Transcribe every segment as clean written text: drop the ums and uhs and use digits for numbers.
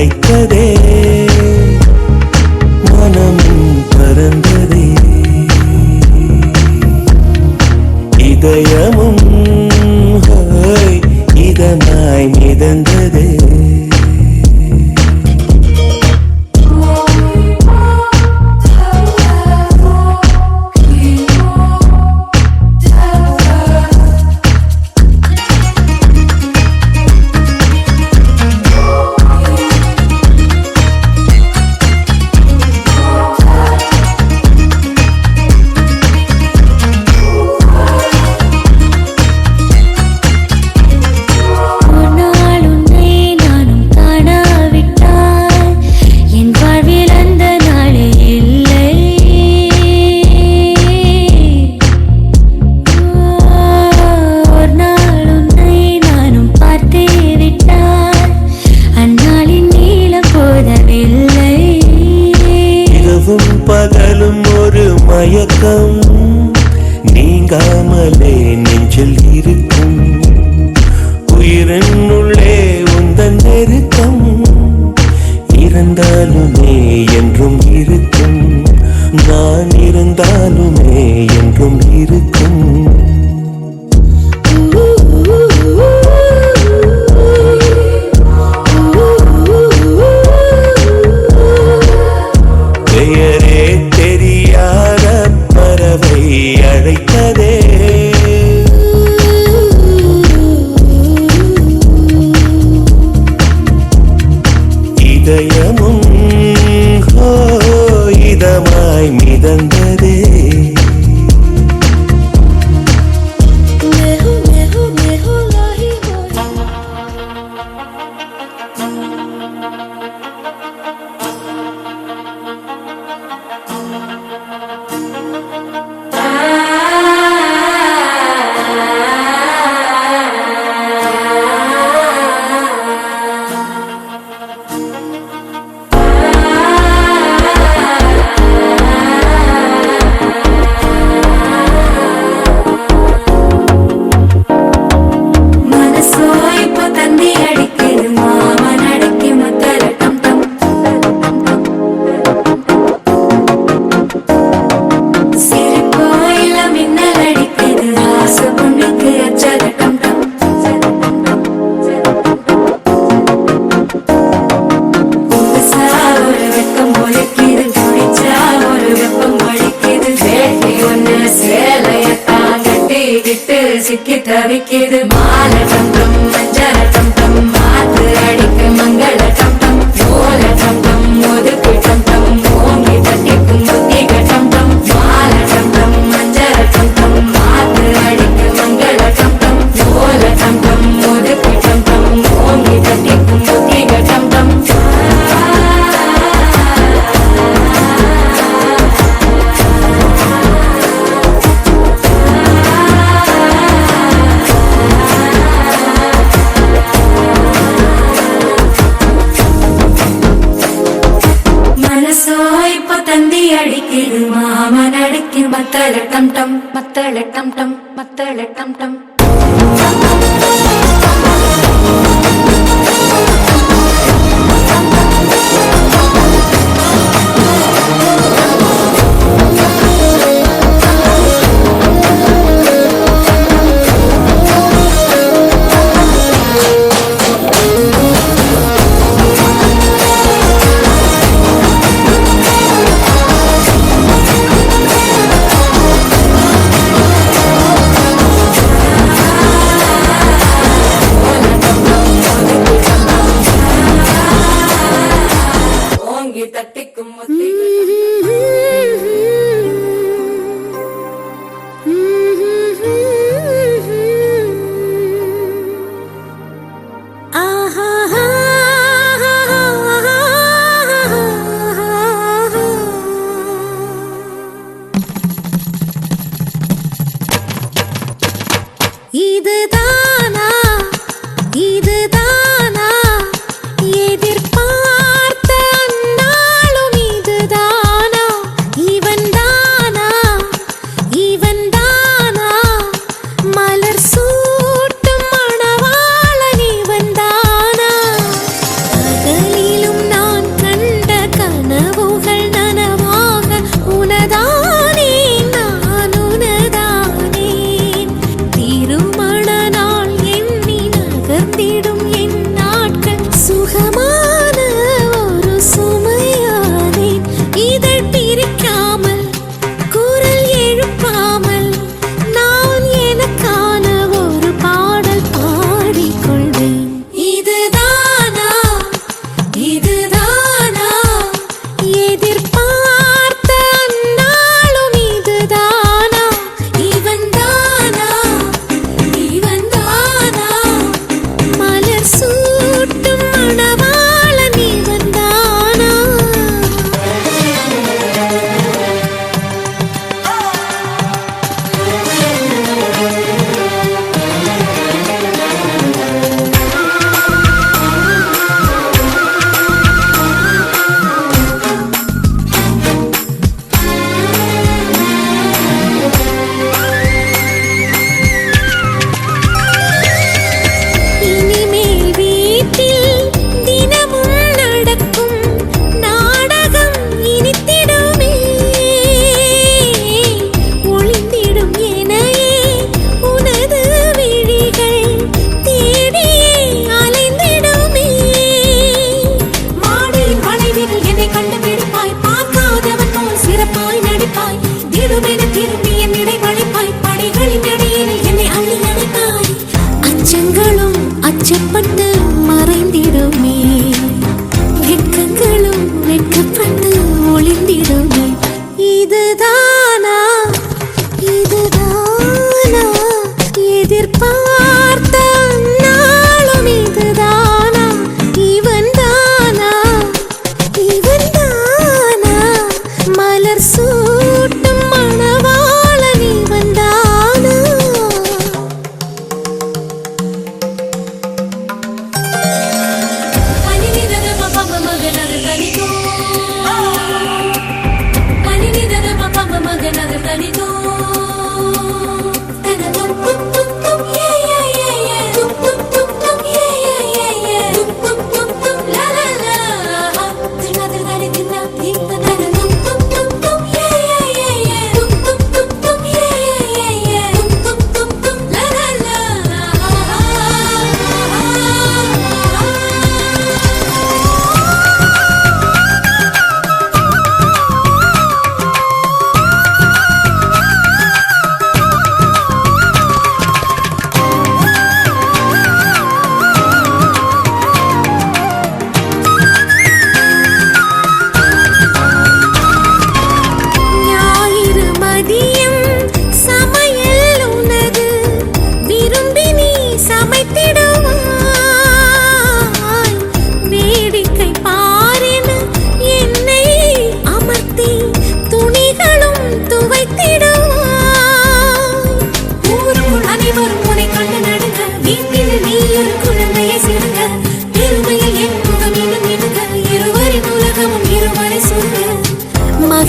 அழைத்ததே மனம் பறந்ததே இதயமும் இதமாய் மிதந்ததே பகலும் ஒரு மயக்கம் நீங்காமலே நெஞ்சில் இருக்கும் உயிரின் உள்ளே உந்தன் நெருக்கம் இருந்தாலுமே என்றும் இருக்கும் நான் இருந்தாலுமே என்றும் இருக்கும் பெயரே தெரியாத பறவை அழைத்ததே இதயமும் இதமாய் மிதந்ததே சிக்கி தவிக்கிது மால டம் டம் மஞ்சள டம் டம் மாத்து அடிக்கு மங்கள டம் டம் ஓல டம் டம் ஒதுக்கு டம் டம் ஓங்கி தட்டிக்கும் புத்திக டம் டம் மால டம் டம் மஞ்சள டம் டம் மாத்து அடிக்கு மங்கள டம் டம் ஓல டம் டம் ஒதுக்கு டம் டம் ஓங்கி தட்டிக்கும் புத்திக டம் டம் அடிக்கிது மாமன் அடிக்கு மத்தள டம் டம் மத்தள டம் டம் மத்தள டம் டம் தட்டிக்கும் இதுதானா இதுதானா எதிர்பார்த்த அந்நாளும்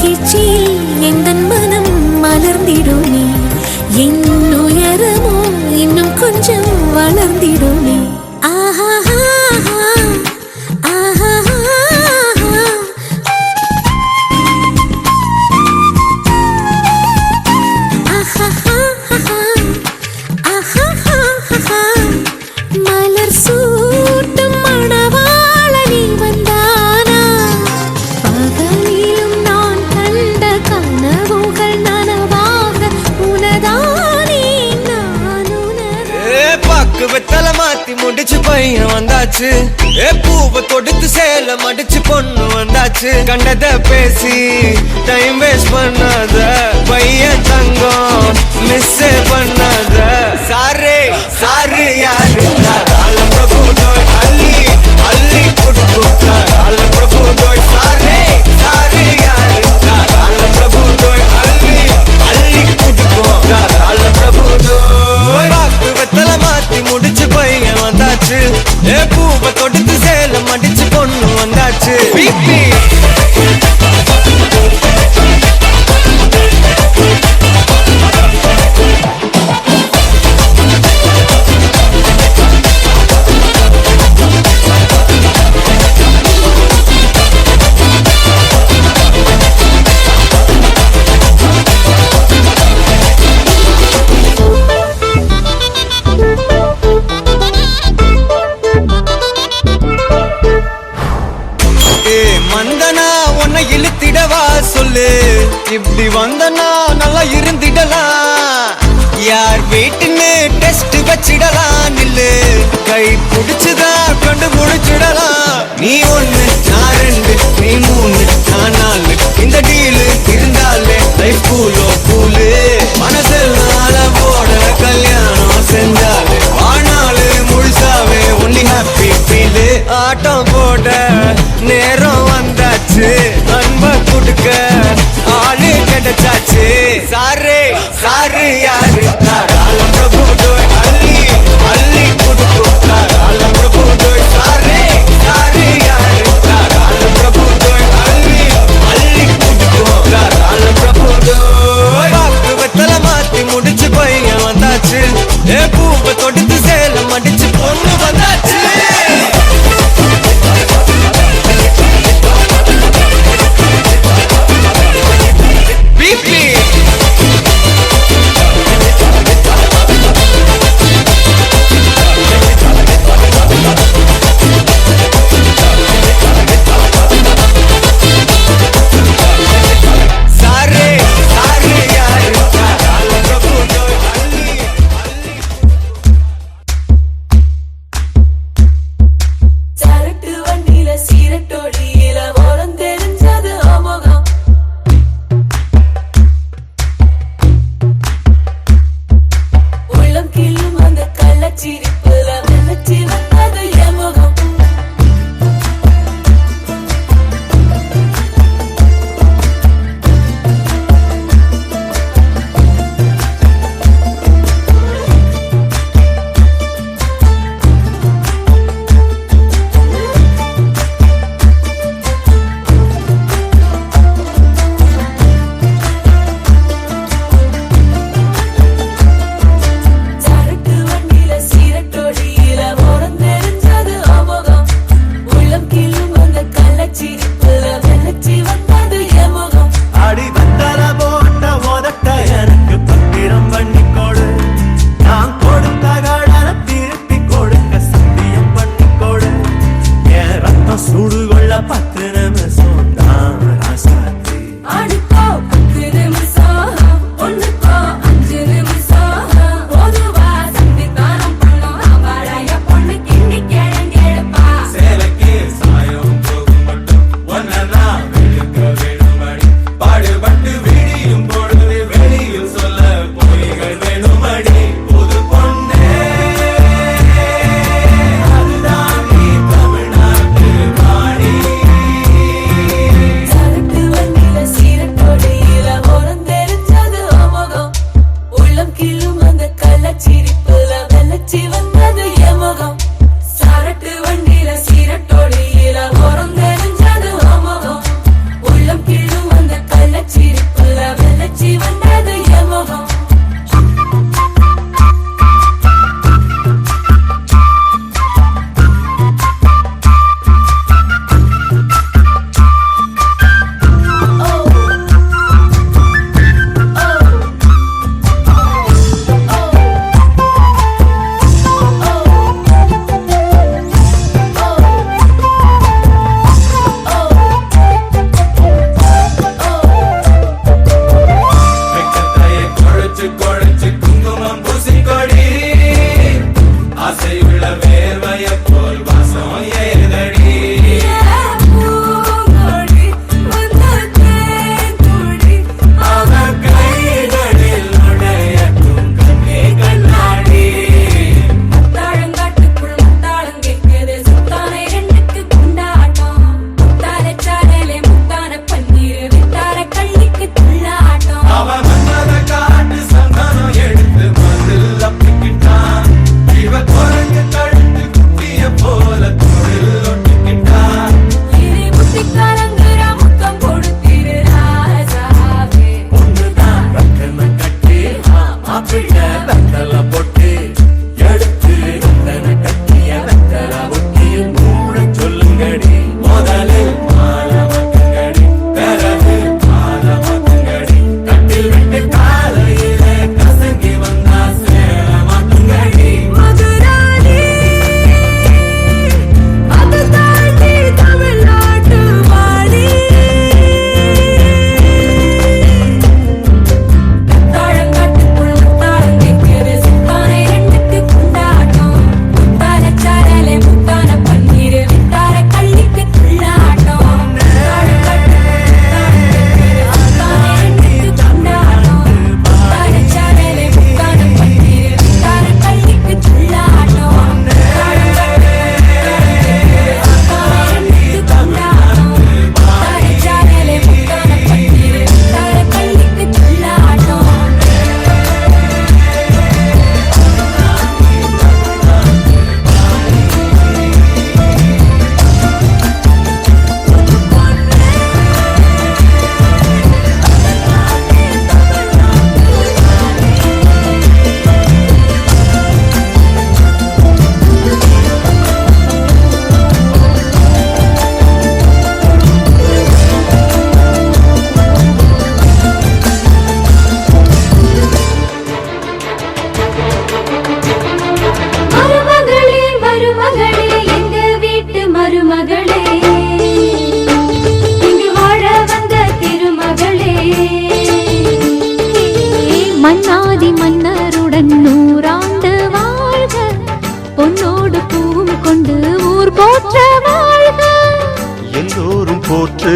மகிழ்ச்சியில் எந்தன் மனம் மலர்ந்திடுமே என் உயரமோ இன்னும் கொஞ்சம் வளர்ந்திடுமே ஆஹா ஆஹா மலர் சூட்டும் மணவாளனி வந்தானா பகலிலும் நான் கண்ட கனவுகள் நனவாக உனதானே நான் பாக்கு வெத்தல மாத்தி முடிச்சு பையன் வந்தாச்சு பூவை தொடுத்து சேல மடிச்சு பொண்ணு வந்தாச்சு கண்டத பேசி டைம் வேஸ்ட் பண்ணாத பையன் தங்கம் மிஸ் பண்ணாத சாரு சாரு யாரு பிரபு தோய் அள்ளி அள்ளி குடுக்கு பிரபு தோய் சாரு சாரு யாரு பிரபு தோய் அள்ளி அள்ளி குடுக்கு பிரபு தோய் பாக்கு வெத்தல மாத்தி முடிச்சு பையன் வந்தாச்சு பூவை தொடுத்து சேல மடிச்சு பொண்ணு வந்தாச்சு பிபி மந்தனா உன்னை இழுத்திடவா சொல்லு இப்படி வந்தனா நல்லா இருந்திடலாம் யார் வீட்டுன்னு டெஸ்ட் வச்சிடலாம் நில்லு கை புடிச்சுதா கண்டு முடிச்சிடலாம் நீ ஒண்ணு நான் ரெண்டு நீ மூணு நான் நாலு இந்த டீலு இருந்தாலே லைஃப் கூலோ கூலு மனசெல்லாம் போட கல்யாணம் செஞ்சாலே ஆனாலு முழுசாவே ஒன்லி ஹாப்பி ஃபீலு ஆட்டம் போட நேரம் வந்தாச்சு அன்ப கொடுக்க ஆளு கிடைச்சாச்சு சாரு சாரு யாரு பிரபு தோய் அள்ளி அள்ளி கொடுக்கு பிரபு தோய் சாரு சாரு யாரு பிரபு தோய் அள்ளி அள்ளி கொடுக்கு பிரபு தோய் பாக்கு வெத்தல மாத்தி முடிச்சு பையன் வந்தாச்சு பூவை தொடுத்து சேல மடிச்சு பொண்ணு வந்தாச்சு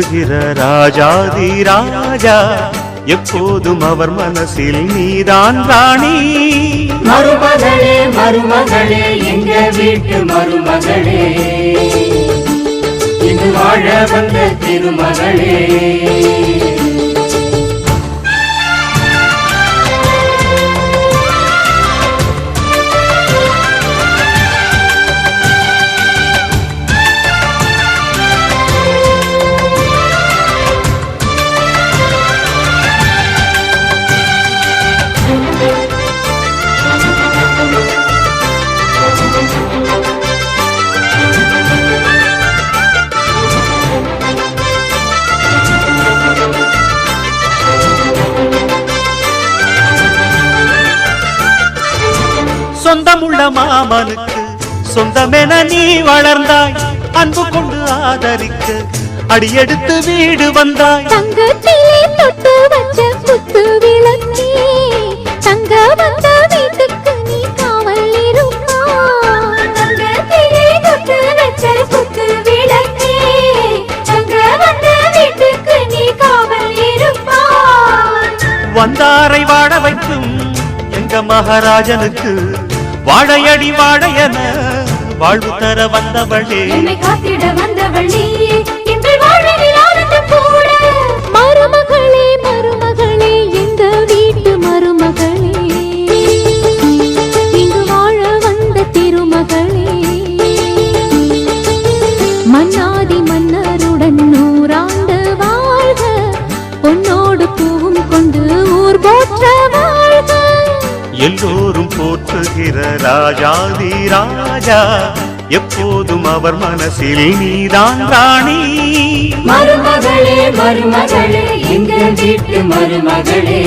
போற்றுகிற ராஜாதி ராஜா எப்போதும் அவர் மனசில் நீதான் ராணி. மருமகளே மருமகளே எங்க வீட்டு மருமகளே, இங்கு வாழ வந்த திருமகளே. சொந்தமுள்ள மாமனுக்கு சொந்தமென நீ வளர்ந்தாய், அன்பு கொண்டு ஆதரிக்க அடியெடுத்து வீடு வந்தாய். தங்கத்திலே தொட்டு வச்ச குத்து விளக்கே, தங்க வந்த வீட்டுக்கு நீ காவல் இருப்பாய். தங்கத்திலே தொட்டு வச்ச குத்து விளக்கே, தங்க வந்த வீட்டுக்கு நீ காவல் இருப்பாய். வந்தாரை வாழ வைக்கும் எங்க மகாராஜனுக்கு வாழையடி வாழையன வாழ்வு தர வந்தவளே. என்னை காத்திட வந்தவள் நீயே, எங்கள் வாழ்வில் ஆனந்தம் கூட. மருமகளே மருமகளே எங்க வீட்டு மருமகளே, இங்கு வாழ வந்த திருமகளே. மன்னாதி மன்னருடன் 100 ஆண்டு வாழ்க, பொன்னோடு பூவும் கொண்டு ஊர் போற்ற வாழ்க. எல்லோரும் போற்றுகிற ராஜாதி ராஜா எப்போதும் அவர் மனசில் நீதான் ராணி. மருமகளே மருமகளே எங்கள் வீட்டு மருமகளே,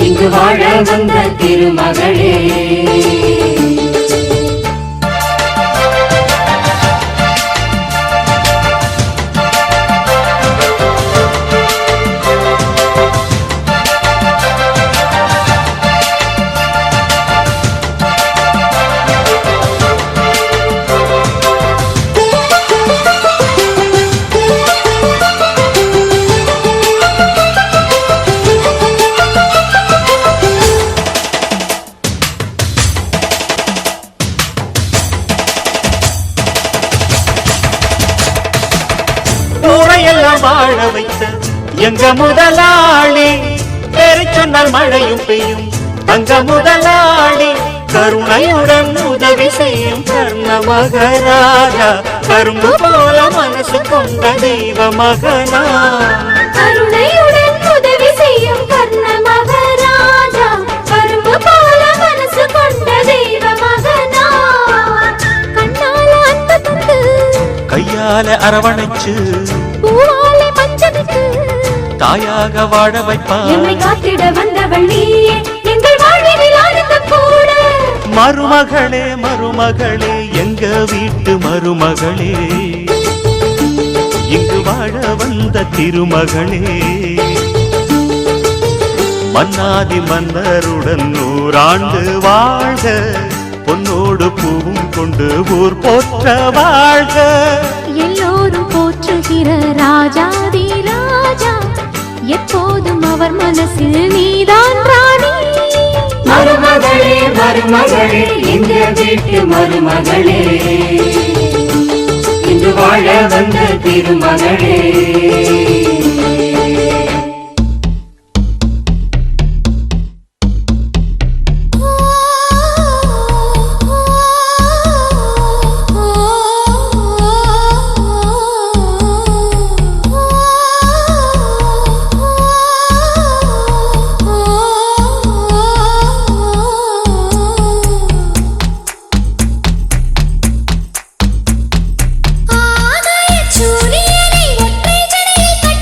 இங்கு வாழ வந்த திருமகளே. ஊரையெல்லாம் வாழ வைத்த எங்க முதலாளி, பேரை சொன்னால் மழையும் பெய்யும் தங்க முதலாளி. கருணையுடன் உதவி செய்யும் கர்ண மகராஜா, கரும்பு போல மனசு கொண்ட தெய்வ மகனா. கருணையுடன் உதவி செய்யும் கர்ண மகாராஜா, கரும்பு போல மனசு கொண்ட தெய்வ மகனா. கண்ணால அன்பு தந்து, கையால அரவணைச்சு பூவாலே பஞ்சமிட்டு, தாயாக வாழ வைப்பார். என்னை காத்திட வந்தவள் நீயே, எங்கள் வாழ்வில் ஆனந்தம் கூட. மருமகளே மருமகளே எங்க வீட்டு மருமகளே, இங்கு வாழ வந்த திருமகளே. மன்னாதி மன்னருடன் 100 ஆண்டு வாழ்க, பொன்னோடு பூவும் கொண்டு ஊர் போற்ற வாழ்க. எல்லோரும் போற்றுகிற ராஜாதி ராஜா, எப்போதும் அவர் மனசில் நீதான் ராணி. மருமகளே மருமகளே எங்கள் வீட்டு மருமகளே, இங்கு வாழ வந்த திருமகளே. ஆதாய சூரியனை ஒற்றை ஜடையில்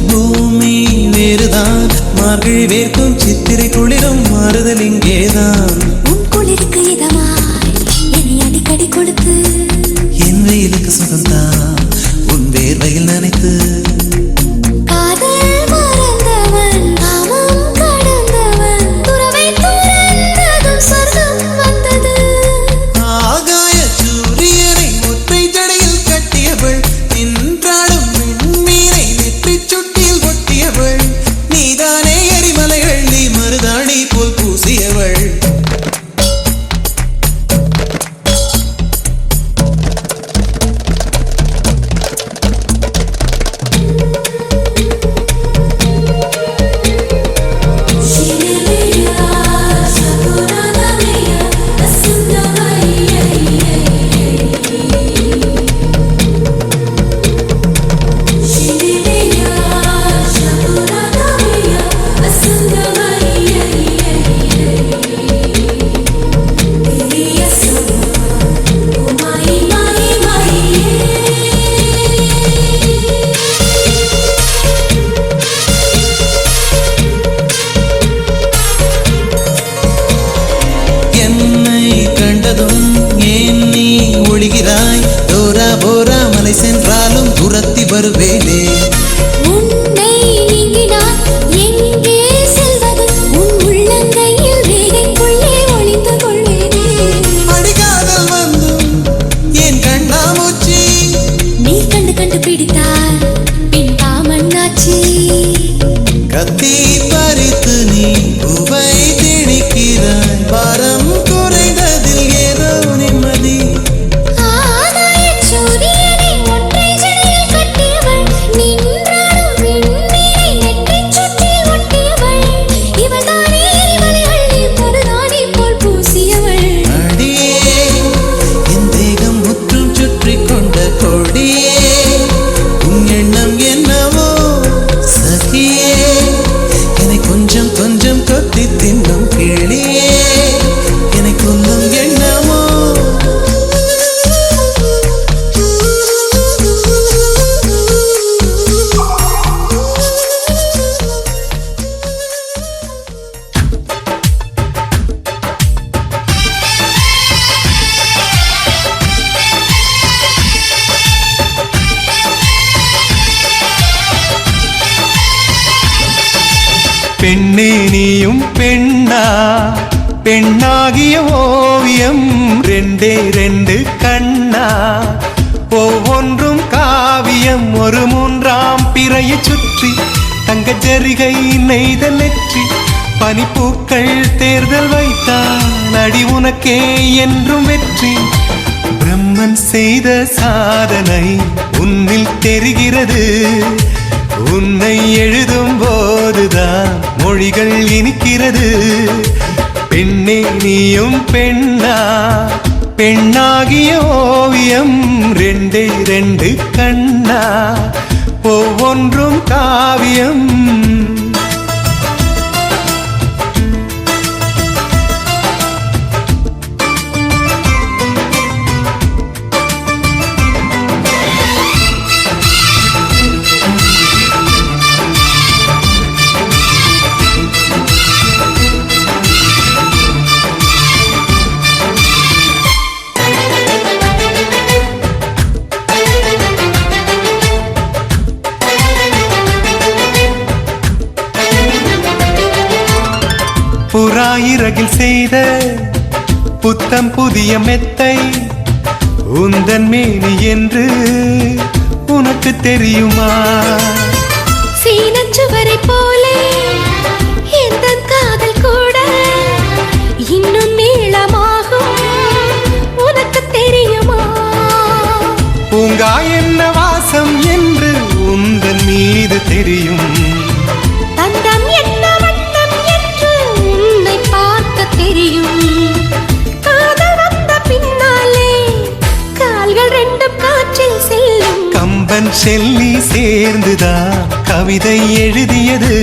பூமி வேறுதான், மார்கழி வேர்க்கும் சித்திரை குளிரும் மாறுதல் இங்கேதான். உன் குளிருக்கு இதமாய் என்னை அடிக்கடி கொடுத்து என் வெயிலுக்கு சுகம்தான் உன் வேர்வையில் நினைத்து. காதல் மறந்தவன் காமம் கடந்தவன் துறவை துறந்ததும் சொர்க்கம் வந்தது. ஆகாய சூரியனை ஒற்றை ஜடையில் கட்டியவள், நின்றாடும் விண்மீனை நெற்றிச் சுட்டில் ஒட்டியவள், நீதானே எரிமலைகள் நீ மருதாணி போல் பூசியவள். தோரா போரா மலை சென்றாலும் துரத்தி வருவேனே. உன்னை நீங்கினான் எங்கே செல்வது, உன் உள்ளங்கையில் ரேகைக்குள்ளே ஒளிந்து கொள்வேனே. அடிகாதல் வந்தும் என் கண்ணாமூச்சி, நீ கண்டு கண்டு பிடித்தால் பின் காமண்ணாச்சி. கத்தி பறித்து நீ பூவை திணிக்கிறாய், பாரம் குறைந்ததில் ஏதோ நிம்மதி. கொஞ்சம் கொஞ்சம் கொத்தி தின்னும் கிளியே, என்னை கொல்லும் எண்ணமோ. பெண்ணே நீயும் பெண்ணா, பெண்ணாகிய ஓவியம் ரெண்டே ரெண்டு கண்ணா, ஒவ்வொன்றும் காவியம். ஒரு மூன்றாம் பிறையை சுற்றி தங்க ஜரிகை நெய்த நெற்றி, பனிப்பூக்கள் தேர்தல் வைத்தான் அடி உனக்கே என்றும் வெற்றி. பிரம்மன் செய்த சாதனை உன்னில் தெரிகிறது, உன்னை எழுதும் போதுதான் மொழிகள் இனிக்கிறது. பெண்ணே நீயும் பெண்ணா, பெண்ணாகிய ஓவியம் ரெண்டே ரெண்டு கண்ணா, ஒவ்வொன்றும் காவியம். புறாயிரகில் செய்த புத்தம் புதிய மெத்தை உந்தன் மேனி என்று உனக்கு தெரியுமா? சீனச்சுவரை போலே எந்த காதல் கூட இன்னும் தெரியும். தந்தம் என்ன வண்ணம் என்று உன்னை பார்க்க தெரியும். காதல் வந்த பின்னாலே கால்கள் ரெண்டும் காற்றில் செல்லும். கம்பன் செல்லி சேர்ந்துதான் கவிதை எழுதியது.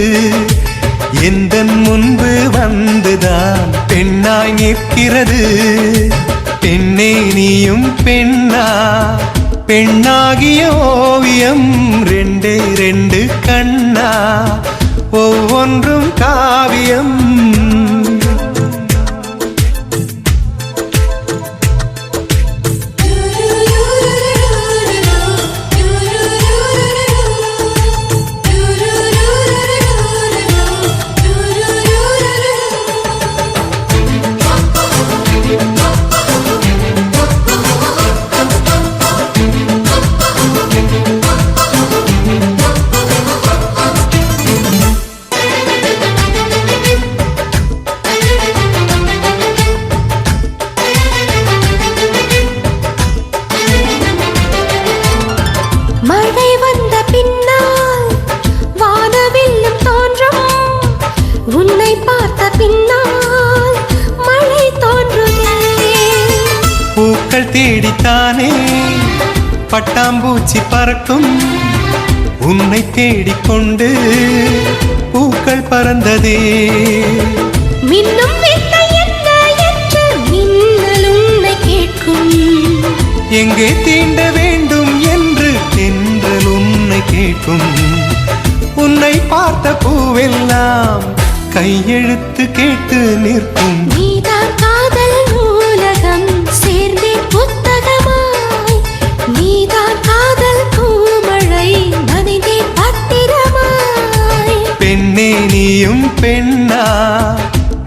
எந்தன் முன்பு வந்துதான் பெண்ணாய் நிற்கிறது. பெண்ணே நீயும் பெண்ணா, பெண்ணாகிய ஓவியம் ரெண்டே ரெண்டு கண்ணா, ஒவ்வொன்றும் காவியம். மழை வந்த பின்னால் வானவில்லும் தோன்றும். உன்னை பார்த்த பின்னால் மழை தோன்றுதே. பூக்கள் தேடித்தானே பட்டாம்பூச்சி பறக்கும். உன்னை தேடிக்கொண்டு பூக்கள் பறந்ததே. மின்னும் விண்ணை என்ன என்று மின்னல் உன்னை கேட்கும். எங்கே தீண்ட வேண்டும் என்று தென்றல் உன்னை கேட்கும். உன்னை பார்த்த பூவெல்லாம் கையெழுத்து கேட்டு நிற்கும். நீதான் காதல் நூலகம் சேர்ந்தே புத்தகமாய். நீதான் காதல் பூமழை நனைந்தே பத்திரமாய். பெண்ணே நீயும் பெண்ணா,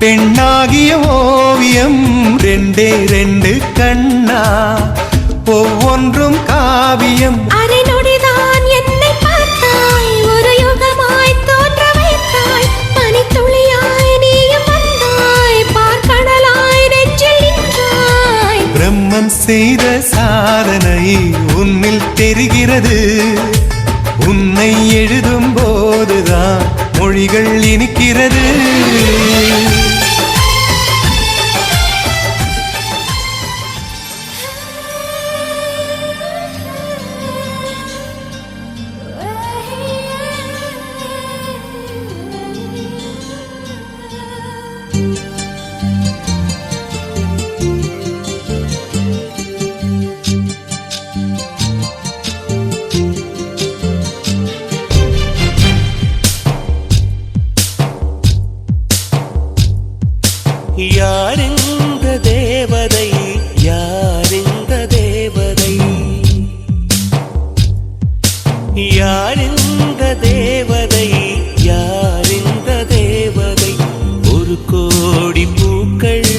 பெண்ணாகிய ஓவியம் ரெண்டே ரெண்டு கண்ணா, ஒவ்வொன்றும் காவியம். அரை நொடிதான் என்னை பார்த்தாய், ஒரு யுகமாய் தோன்ற வைத்தாய். பனித்துளியாய் நீயும் வந்தாய், பார்க்கடலாய் நெஞ்சில் நின்றாய். பிரம்மன் செய்த சாதனை உன்னில் தெரிகிறது. உன்னை எழுதும் போதுதான் மொழிகள் இனிக்கிறது. யாரிந்த தேவதை, யாரிந்த தேவதை, யாரிந்த தேவதை, யாரிந்த தேவதை. ஒரு கோடி பூக்கள்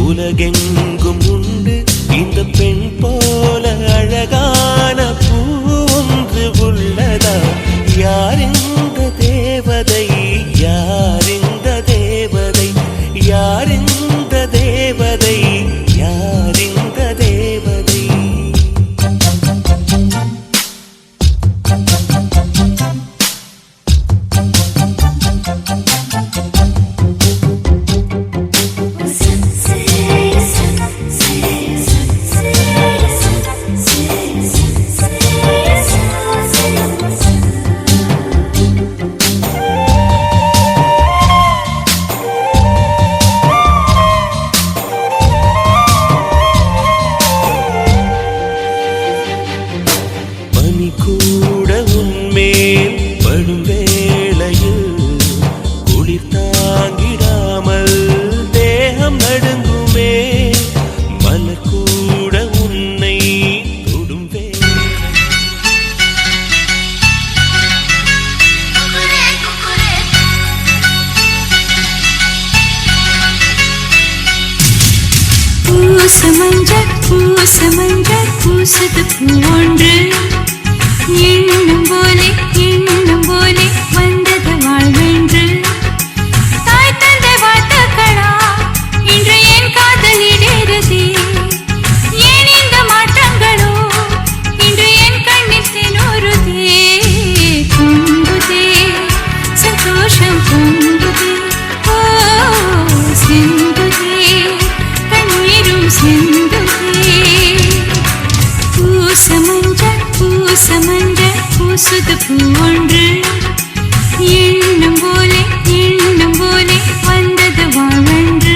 உலகெங்கும் உண்டு. இந்த பெண் போல அழகான பூ ஒன்று உள்ளதா? யாரிந்த தேவதை, யாரிந்த தேவதை, யாரிந்த தேவதை, யாரிந்த தேவதை. பனி கூட உன்மேல் படும் வேளையில் குளிர் தாங்கிடாமல் தேகம் நடுங்குமே. மலர் கூட உன்னை தொடும் வேளை. பூசமஞ்சள் பூசது பூவொன்று. எண்ணம் போலே வந்தது வாழ்வென்று. தாய் தந்தை வாழ்த்துக்களா இன்று என் காதலிடேறுதே. ஏன் இந்த மாற்றங்களோ இன்று என் கண்ணில் தினோருதே. குங்குதே பூசுது பூ ஒன்று எண்ணம் போலே வந்தது வாழ்வென்று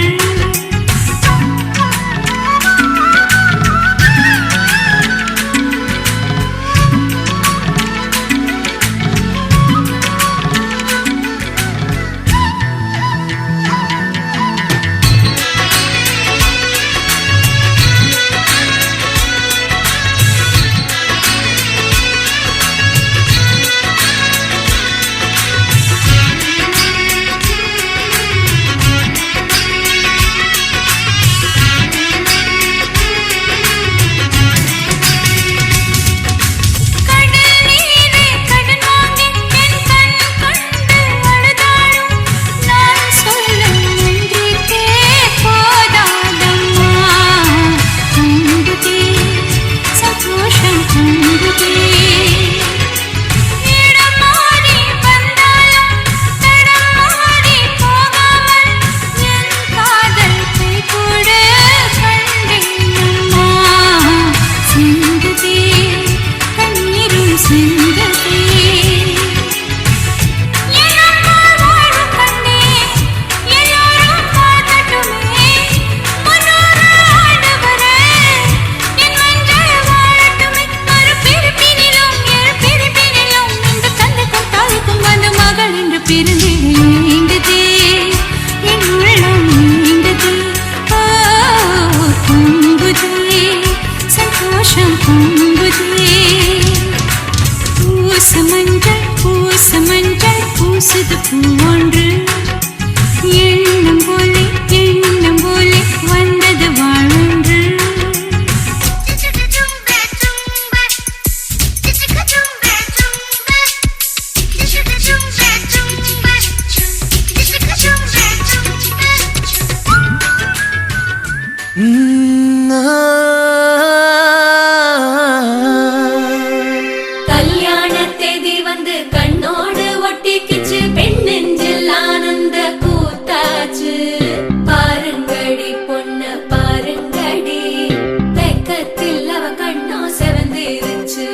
பூசுது பூ ஒன்று எண்ணம் போலே வந்தது வாழ்வென்று கல்யாண தேதி வந்து கண்ணோடு ஒட்டிக்கிச்சு பெண் நெஞ்சில் ஆனந்த கூத்தாச்சு பாருங்கடி பொண்ணு பாருங்கடி வெக்கத்தில் அவ கண்ணோ செவந்திருச்சு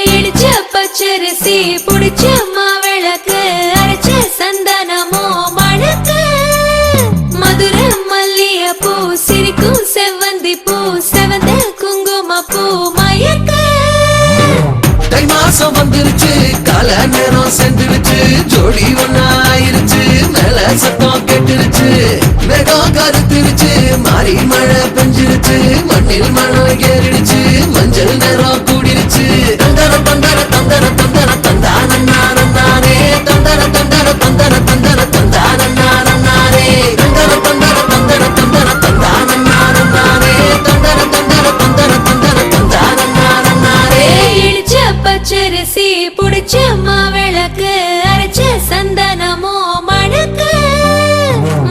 இடிச்ச பச்சரிசி புடிச்ச மாவிளக்கு அரைச்ச சந்தனமோ மணக்கு மதுர மல்லிய பூ சிரிக்கும் செவ்வந்தி பூ செவந்த குங்கும பூ மயக்க தை மாசம் வந்துருச்சு கால நேரம் சென்றுருச்சு ஜோடி ஒன்னாயிருச்சு மேல சத்தம் கெட்டுருச்சு மேகம் கருத்துருச்சு மாறி மழை பெஞ்சிருச்சு மண்ணில் மணம் ஏறிடுச்சு மஞ்சள் நேரம் கூடிருச்சு தந்தர தந்தர தந்தர தந்தர தந்தானே தந்தர தந்தர தந்தர தந்தர தந்தானே தந்தர தந்தர தந்தர தந்தர தந்தானே தந்தர தந்தர தந்தர தந்தர தந்தானே இடிச்ச பச்சரிசி புடிச்ச மாவிளக்கு அரைச்ச சந்தனமோ மணக்கு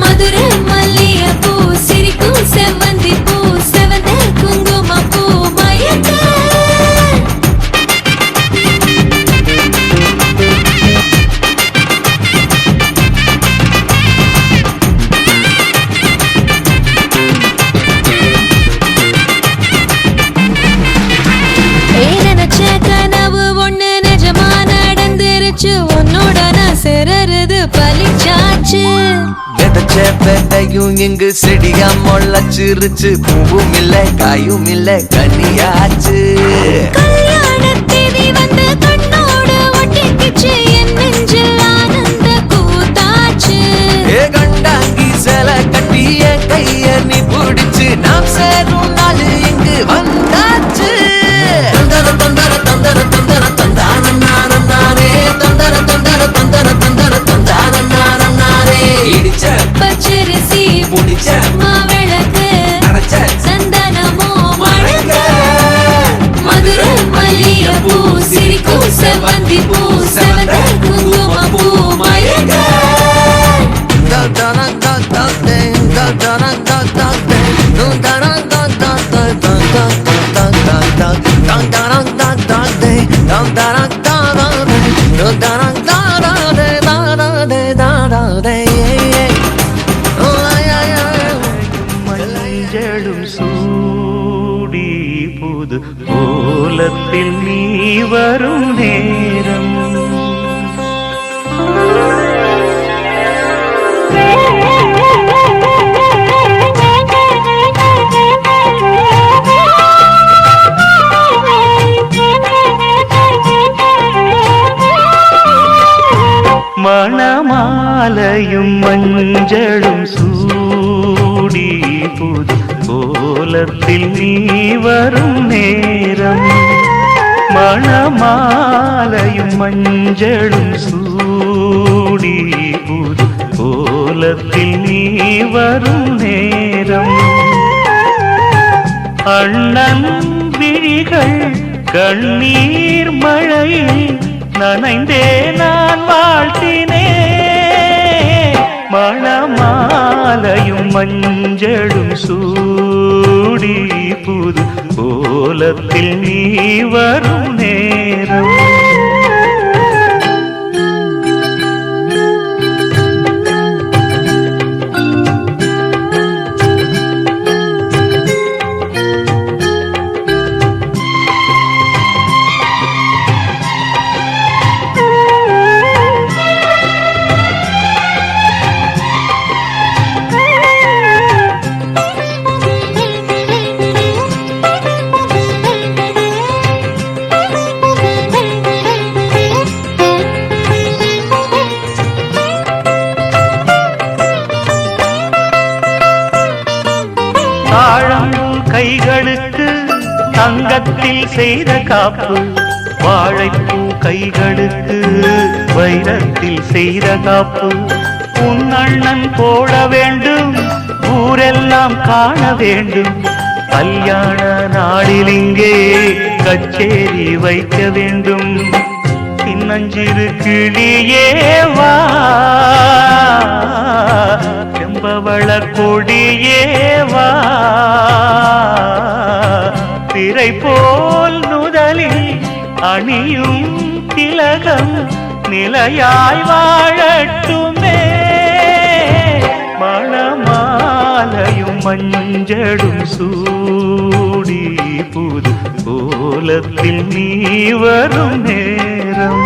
மதுர மல்லிய பூ சிரிக்கும் செவ்வந்தி பூ செவந்த குங்கும பூ மயக்க நினைச்ச கனவு ஒண்ணு நிஜமா நடந்துருச்சு உன்னோட நான் சிறருது பலிச்சாச்சு விதைச்ச விதையும் இங்கு செடியா முளைச்சிருச்சு பூவும் இல்ல காயும் இல்ல கனியாச்சு கல்யாண தேதி வந்து கண்ணோடு ஒட்டிக்கிச்சு என் நெஞ்சில் ஆனந்த கூத்தாச்சு ஏ கண்டாங்கி சில கட்டி என் கைய நீ பிடிச்சு நாம் சேரும் நாள் இங்கு வந்தாச்சு தந்தர தந்தர தந்தர தந்தர தந்தானே தந்தர தந்தர தந்தர தந்தர தந்தானே இடிச்ச பச்சரிசி புடிச்ச மாவிளக்கு அரைச்ச சந்தனமோ மணக்க மதுர மல்லிய பூ சிரிக்கும் செவ்வந்தி பூ செவந்த மஞ்சளும் சூடி புது கோலத்தில் நீ வரும் நேரம் மணமாலையும் மஞ்சளும் சூடி புது கோலத்தில் நீ வரும் நேரம் மணமாலையும் மஞ்சளும் சூடி புது கோலத்தில் நீ வரும் நேரம் அண்ணன் விழிகள் கண்ணீர் மழையில் நனைந்தே நான் வாழ்த்தினே மணமாலையும் மஞ்சளும் சூடி புது கோலத்தில் நீ வரும் நேரம் கைகளுக்கு தங்கத்தில் செய்த காப்பு வாழைப்பூ கைகளுக்கு வைரத்தில் செய்த காப்பு உன் அண்ணன் போட வேண்டும் ஊரெல்லாம் காண வேண்டும் கல்யாண நாளில் இங்கே கச்சேரி வைக்க வேண்டும் சின்னஞ்சிறு கிளியே வா செம்பவள கொடியே வா திரை போல் நுதலில் அணியும் திலகம் நிலையாய் வாழட்டுமே மணமாலையும் மஞ்சளும் சூடி புது கோலத்தில் நீ வரும் நேரம்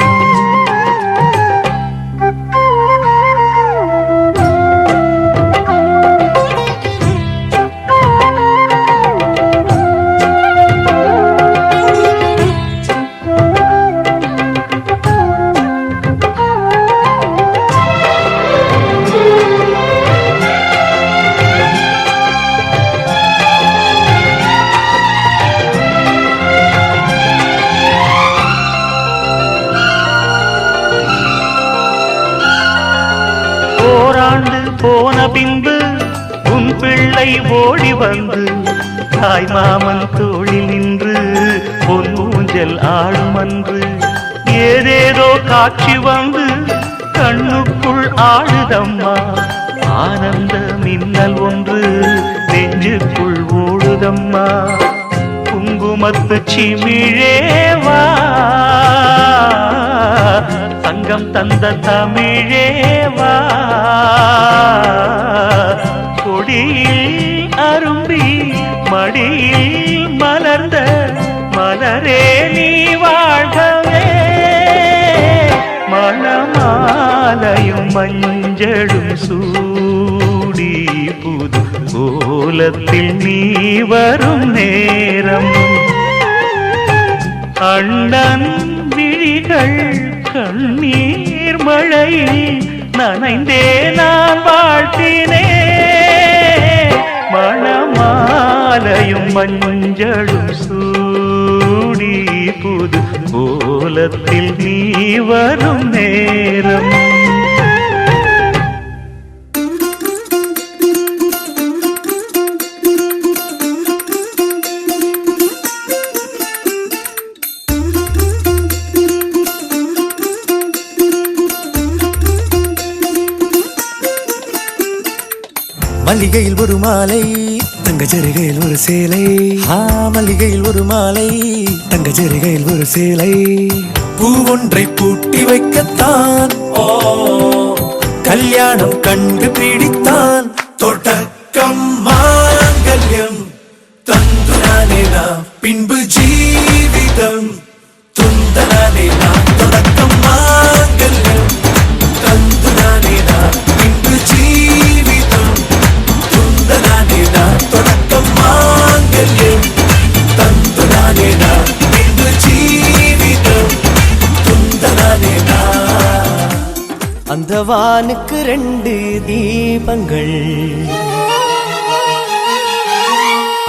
போன பின்பு உன் பிள்ளை ஓடி வந்து தாய் மாமன் தோளில் நின்று பொன் ஊஞ்சல் ஆடும் அன்று ஏதேதோ காட்சி வந்து கண்ணுக்குள் ஆடுதம்மா ஆனந்த மின்னல் ஒன்று நெஞ்சுக்குள் ஓடுதம்மா குங்குமத்து சிமிழேவா சங்கம் தந்த தமிழேவா கொடியில் அரும்பி மடியில் மலர்ந்த மலரே நீ வாழ்கவே மணமாலையும் மஞ்சளும் சூடி புது கோலத்தில் நீ வரும் நேரம் அண்ணன் விழிகள் கண்ணீர் மழையில் நனைந்தே நான் வாழ்த்தினே மணமாலையும் மஞ்சளும் சூடி புது கோலத்தில் நீ வரும் நேரம் மல்லிகையில் ஒரு மாலை தங்க ஜரிகையில் ஒரு சேலை, மல்லிகையில் ஒரு மாலை, தங்க ஜரிகையில் ஒரு சேலை. பூ ஒன்றை பூட்டி வைக்கத்தான் கல்யாணம் கண்டு பிடித்தான். தொடக்கம் மாங்கல்யம் தந்துனானே நாம், பின்பு ஜீவிதம் துந்தனானே நாம். தொடக்கம் மாங்கல்யம் தந்துனானே நாம், பின்பு ஜீவிதம் துந்தனானே நாம். தொடக்கம் மாங்கல்யம் தந்துனானே நாம், பின்பு ஜீவிதம் துந்தனானே நாம். அந்த வானுக்கு 2 தீபங்கள்,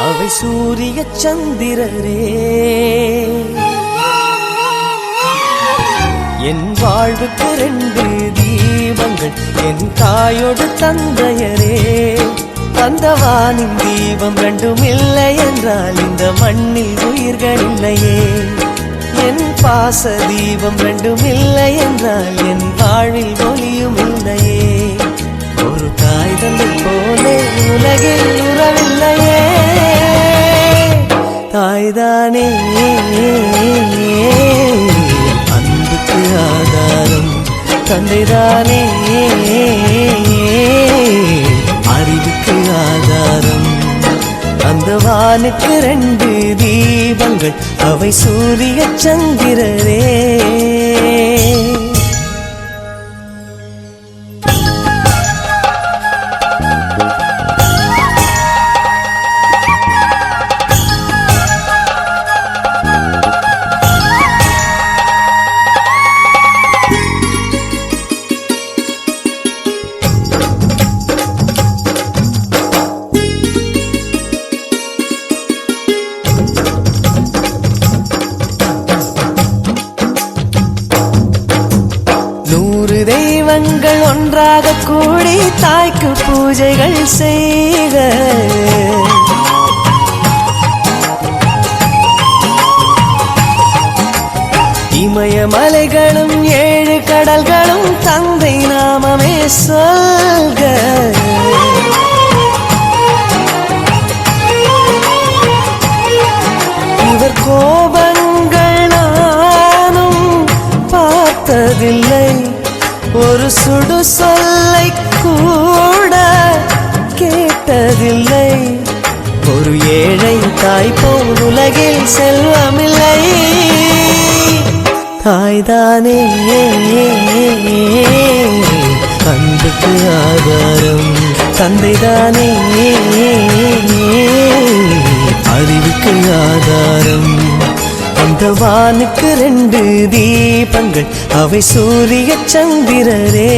அவை சூரிய சந்திரரே. என் வாழ்வுக்கு 2 தீபங்கள், என் தாயோடு தந்தையரே. அந்த வானின் தீபம் 2ம் இல்லை என்றால் இந்த மண்ணில் உயிர்கள் இல்லையே. என் பாச தீபம் 2ம் இல்லை என்றால் என் வாழ்வில் ஒளியும் இல்லையே. ஒரு தாய் தந்தை போலே உலகில் உறவில்லையே. தாய்தானே அன்புக்கு ஆதாரம், தந்தைதானே அறிவுக்கு ஆதாரம். அந்த வானுக்கு 2 தீபங்கள், அவை சூரிய சந்திரரே. தெய்வங்கள் ஒன்றாக கூடி தாய்க்கு பூஜைகள் செய்க. இமயமலைகளும் 7 கடல்களும் தந்தை நாமமே சொல்க. இவர் கோபங்கள் நானும் பார்த்ததில்லை, ஒரு சுடு சொல்லை கூட கேட்டதில்லை. ஒரு ஏழை தாய் போல் உலகில் செல்வமில்லை. தாய்தானே அன்புக்கு ஆதாரம், தந்தைதானே அறிவுக்கு ஆதாரம். அந்த வானுக்கு 2 தீபங்கள், அவை சூரிய சந்திரரே.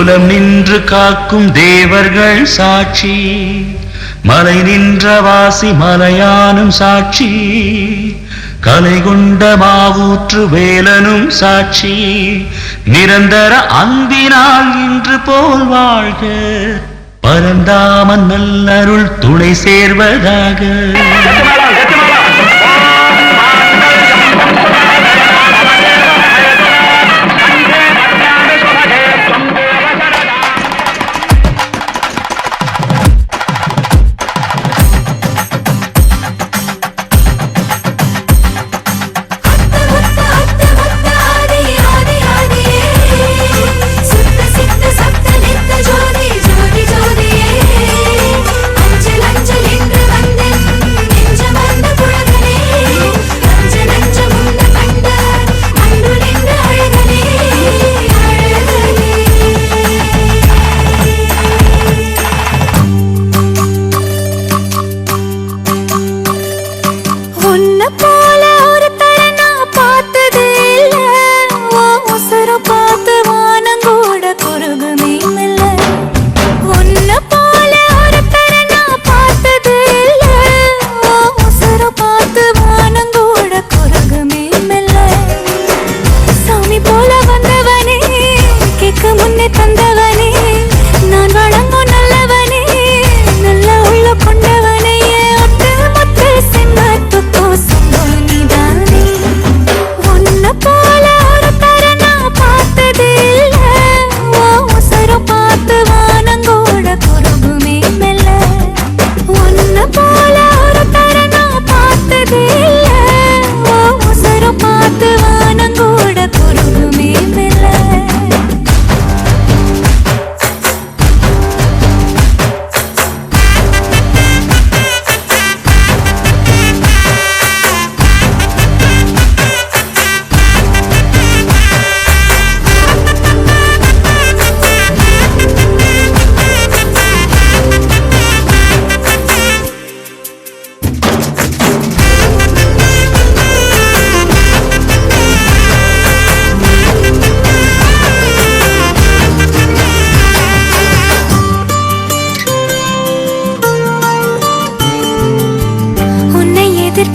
குலம் நின்று காக்கும் தேவர்கள் சாட்சி, மலை நின்ற வாசி மலையானும் சாட்சி, கலை கொண்ட மாவூற்று வேலனும் சாட்சி, நிரந்தர அன்பினால் இன்று போல் வாழ்க, பரந்தாமன் நல்லருள் துணை சேர்வதாக.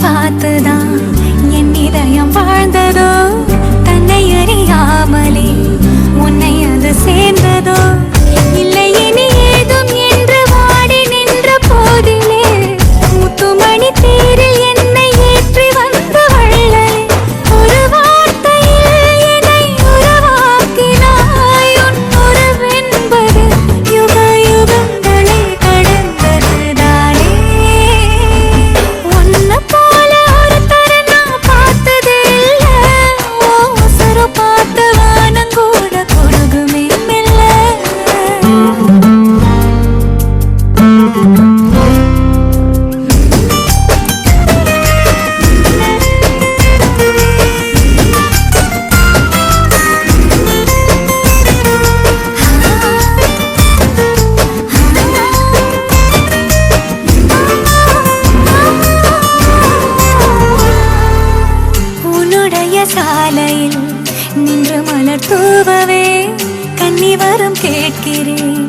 பார்த்துதான் என் இதயம் வாழ்ந்ததோ, தன்னை அறியாமலே உன்னை அது சேர்ந்ததோ, இல்லை இனி ஏதும் என்று வாடி நின்ற போதிலே முத்துமணி தேரில் என்னை ஏற்றி வந்த வள்ளலே, ஒரு வார்த்தையில் என்னை உருவாக்கினாய். உன் உறவென்பது யுக யுகங்களை கடந்ததுதானே. உன்னை போல ஒரு தரம் நான் பார்த்ததே இல்ல, உசுர பார்த்து வானங்கூட குறுகுமே மெல்ல. உன்னுடைய சாலையில் நின்று மலர் தூவவே கன்னி வரம் கேட்கிறேன்,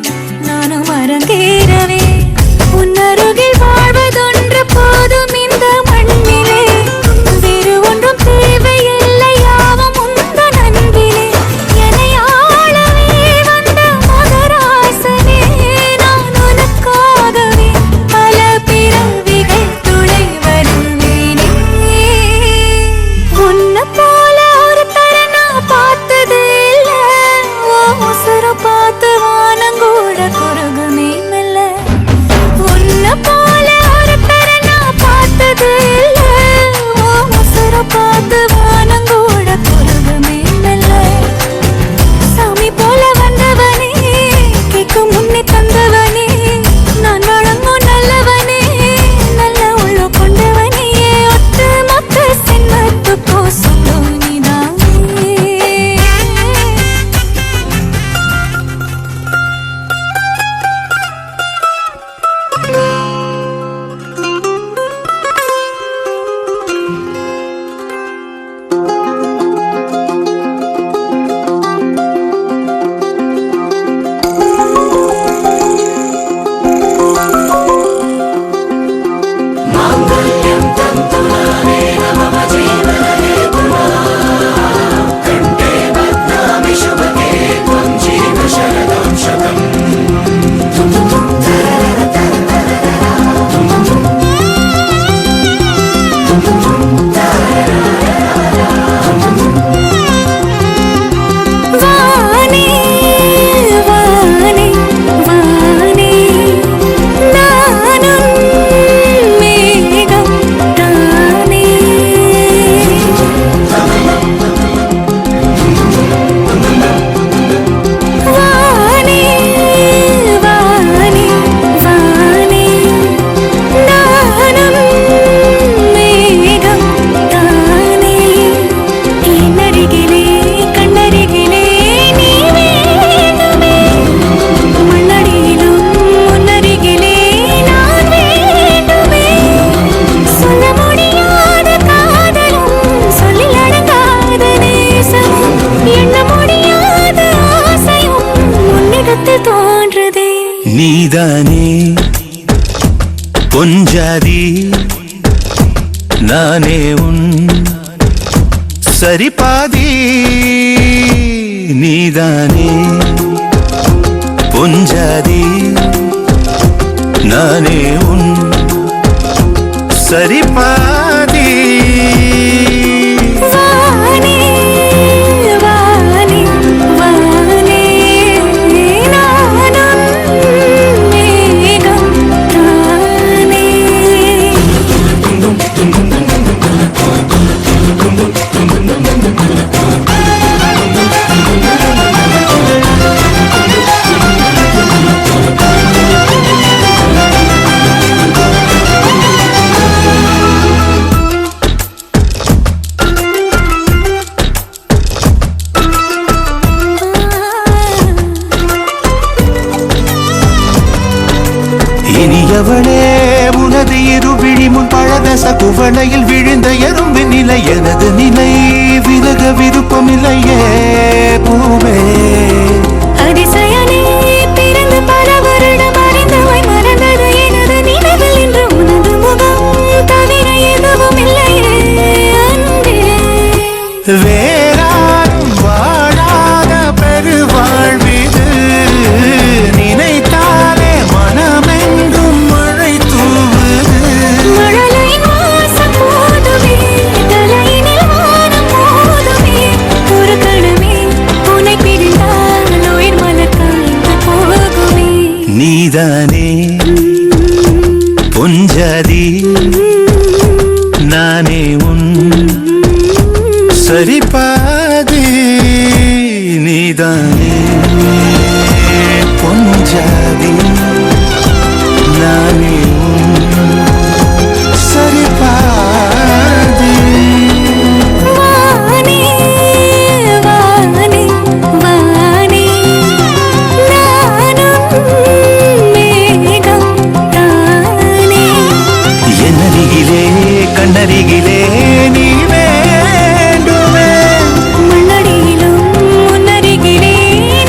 நானும் மறந்தேறவே. உன்னருகில் வாழ்வதொன்று போதும் இந்த மண்ணிலே, வேறு ஒன்றும் தேவையில்லை யாவும் உந்தன் அன்பிலே. என்னை ஆளவே வந்த மகராசனே, நான் உனக்காகவே பல பிறவிகள் துணை வருவேனே. உன்னை போல ஒரு தரம் நான் பார்த்ததே இல்ல, உசுர பார்த்து வானங்கூட குறுகுமே மெல்ல. உன்னை போல நீதானே பொஞ்சாதி நானே உன் சரிபாதி நீதானே பொஞ்சாதி நானே உன் சரிபாதி வானே வானே வானே நானும் மேகம் தானே இனியவளே உனது இருவிழி முன் பழதச குவளையில் விழுந்த எறும்பு நிலை எனது நிலை விலக விருப்பமில்லையே பூவே அதிசயனே பிறந்து பல வருடம் அறிந்தவை மறந்தது எனது நினைவில் இன்று உனது முகம் தவிர எதுவும் இல்லையே அன்பே வேறாரும் வாழாத பெருவாழ்விது நினைத்தாலே மனமெங்கும் மழை தூவுது மழலை வாசம் போதுமே தலையினில் வானம் போதுமே ஒரு கணமே உன்னை பிரிந்தால் உயிர் மலர்காய்ந்து போகுமே நீதானே பொஞ்சாதி நானே உன் சரிபாதி நீதானே பொஞ்சாதி நானே உன் சரிபாதி வானே வானே வானே நானும் மேகம் தானே என்னருகிலே கண்ணருகிலே நீ வேண்டுமே மண்ணடியிலும் முன்னருகிலே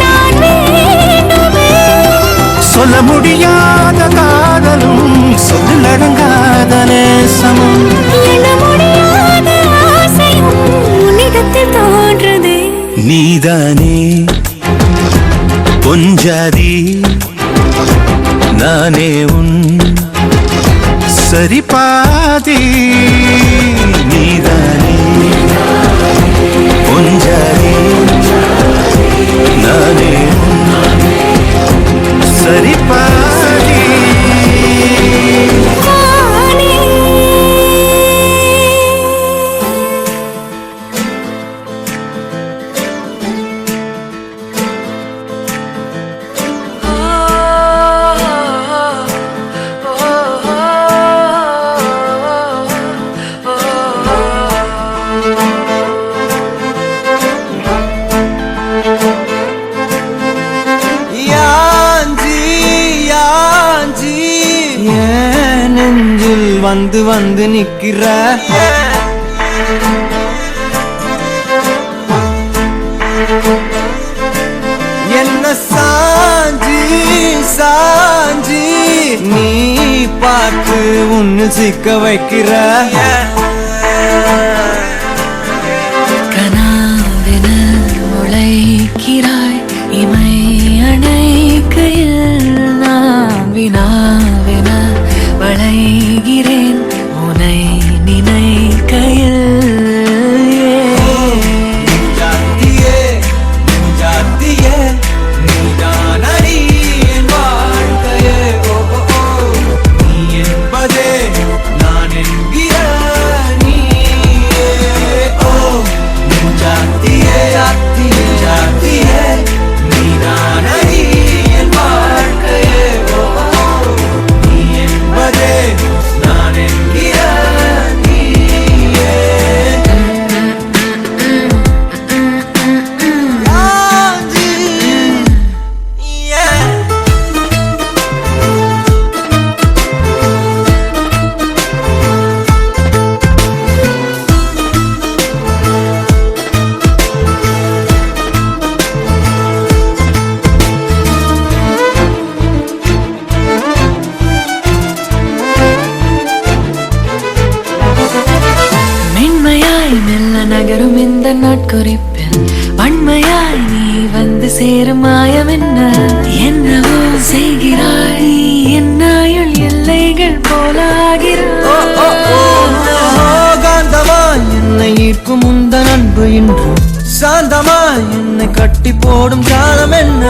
நான் வேண்டுமே சொல்ல முடியாத காதலும் சொல்லடங்காத நேசமும் எண்ண முடியாத ஆசையும் உன்னிடத்தில் தோன்றுதே நீதானே பொஞ்சாதி நானே உன் சரிபாதி நீதானே பொஞ்சாதி நானே உன் சரிபாதி வானே யாஞ்சி யாஞ்சி ஏன் நெஞ்சில் வந்து வந்து நிக்கிற என்ன சாஞ்சி சாஞ்சி நீ பார்த்து உன்னு சிக்க வைக்கிற கனாவென உழைக்கிறாய் இமை அணைக்கையில் நான் வினாவென வளைகிறேன் உனை நினைக்கையில் நெஞ்சாத்தியே நெஞ்சாத்தியே நீதானடி என் வாழ்க்கையே ஓ ஓ ஓ. நீ என்பதே நான் என்கிற மலரும் இந்த நாட்குறிப்பில் வன்மையாய் நீ வந்து சேரும் மாயம் என்னவோ செய்கிறாய் என்னாயுள் எல்லைகள் காந்தமாய் என்னை ஈர்க்கும் உந்தன் அன்பு இன்று சாந்தமாய் என்னை கட்டி போடும் காலம் என்ன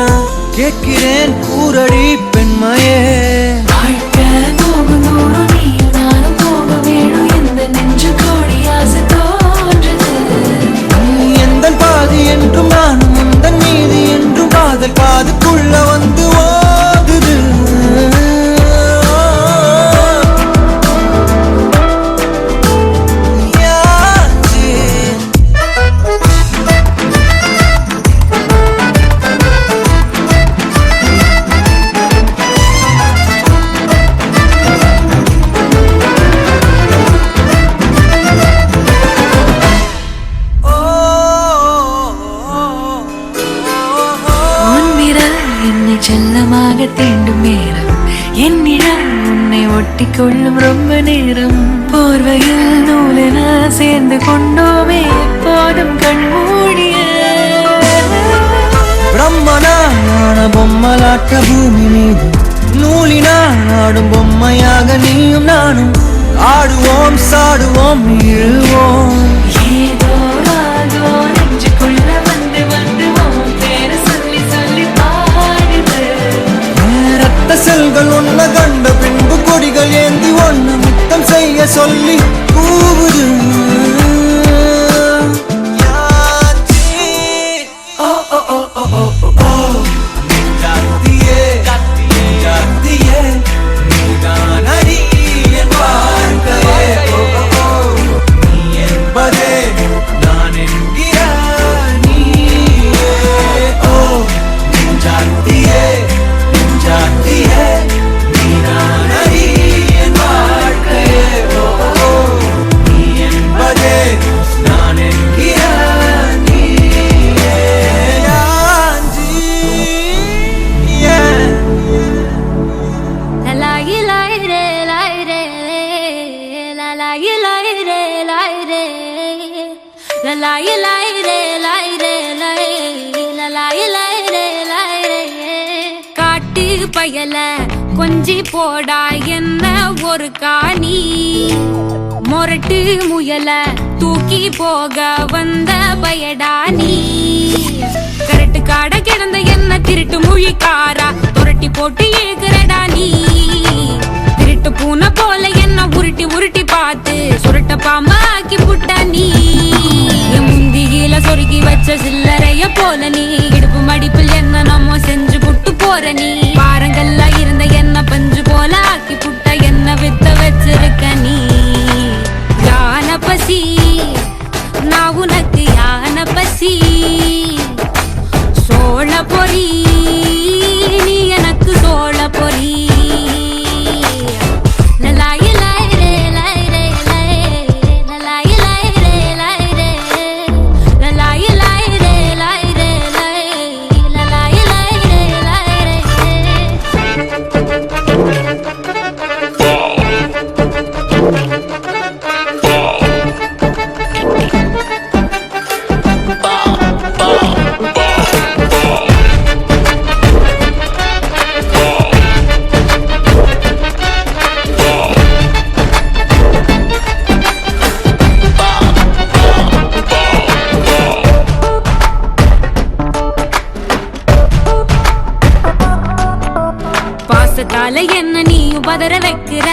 கேட்கிறேன் கூரடி பெண்மையே வாழ்க்கை போகும் தூரம் நீயும் நானும் போக வேணும் எந்த நெஞ்சு கோடி ஆசை தோன்றுது நீ எந்தன் பாதி என்றும் நானும் உந்தன் மீதி என்றும் காதல் காதுக்குள்ள வந்து ஓடுது செல்லமாக தீண்டும் நேரம் என்னிடம் உன்னை ஒட்டி கொள்ளும் ரொம்ப நேரம் போர்வையில் நூலென சேர்ந்து கொண்டோமே எப்போதும் கண்மூடிய பிரம்மனான பொம்மலாட்ட பூமி மீது நூலினால் ஆடும் பொம்மையாக நீயும் நானும் ஆடுவோம் சாடுவோம் இழுவோம் ஏதோ ஆகோ நெஞ்சுக்குள்ள வந்து வந்து உன் பேரை சொல்லி சொல்லி பாடுது ரத்த செல்கள் ஒன்ன கண்ட பின்பு கொடிகள் ஏந்தி ஒன்னு முத்தம் செய்ய சொல்லி கூவுது காட்டு பயல கொஞ்சி போடா என்ன ஒரு காணி மொரட்டு முயல தூக்கி போக வந்த பயடா நீ கரட்டு காட கிடந்த என்ன திருட்டு முழிக்காரா துரட்டி போட்டு ஏகுறடா நீ திருட்டு பூனை போல என்ன உருட்டி உருட்டி பார்த்து சுருட்ட பாம்பா ஆக்கி புட்ட நீ முந்தியில சொருகி வச்ச சில்லறைய போல நீ இடுப்பு மடிப்பில் என்ன நம்ம செஞ்சு புட்டு போற நீ பாரங்கள்ல இருந்த என்ன பஞ்சு போல ஆக்கி புட்ட என்ன வித்த வச்சிருக்க நீ யான பசி நான் உனக்கு யான பசி சோழ பொறி நீ எனக்கு சோழ பொறி பாசத்தால என்ன நீயும் பதற வைக்கிற